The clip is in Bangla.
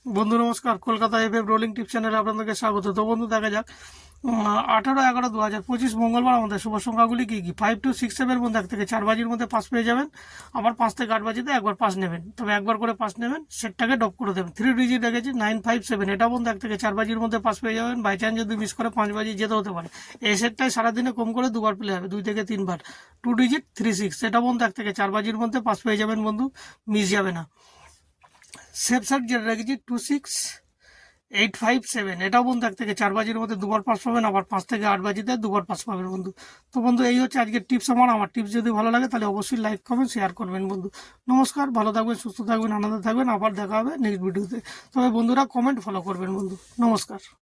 বন্ধু নমস্কার, কলকাতা এফএম রোলিং টিপ চ্যানেলে আপনাদেরকে স্বাগত। তো বন্ধু দেখা যাক 18/11/2025 মঙ্গলবার আমাদের শুভ সংখ্যাগুলি কী কী। 5, 2, 6, 7 বন্ধু 1 থেকে 4 বাজির মধ্যে পাস পেয়ে যাবেন। আবার 5 থেকে 8 বাজিতে একবার পাস নেবেন, তবে একবার করে পাস নেবেন, সেটটাকে ডপ করে দেবেন। 3 ডিজিট রেখেছি 9, 5, 7, এটা বন্ধু 1 থেকে 4 বাজির মধ্যে পাস পেয়ে যাবেন। বাই চান্স যদি মিস করে 5 বাজি যেতে হতে পারে। এই সেটটাই সারাদিনে কম করে দুবার প্লে হবে, 2 থেকে 3 বার। 2 ডিজিট 3, 6, এটা বন্ধু 1 থেকে 4 বাজির মধ্যে পাস পেয়ে যাবেন বন্ধু, মিস যাবে না। সেফ সাইড যেটা রেখেছি 2, 6, 8, 5, 7, এটাও বন্ধু 1 থেকে 4 বাজির মধ্যে দুবার পাস পাবেন। আবার 5 থেকে 8 বাজিতে দুবার পাস পাবেন বন্ধু। তো বন্ধু এই হচ্ছে আজকের টিপস। আমার টিপস যদি ভালো লাগে তাহলে অবশ্যই লাইক কমেন্ট শেয়ার করবেন বন্ধু। নমস্কার, ভালো থাকবেন, সুস্থ থাকবেন, আনন্দে থাকবেন। আবার দেখা হবে নেক্সট ভিডিওতে। তবে বন্ধুরা কমেন্ট ফলো করবেন বন্ধু। নমস্কার।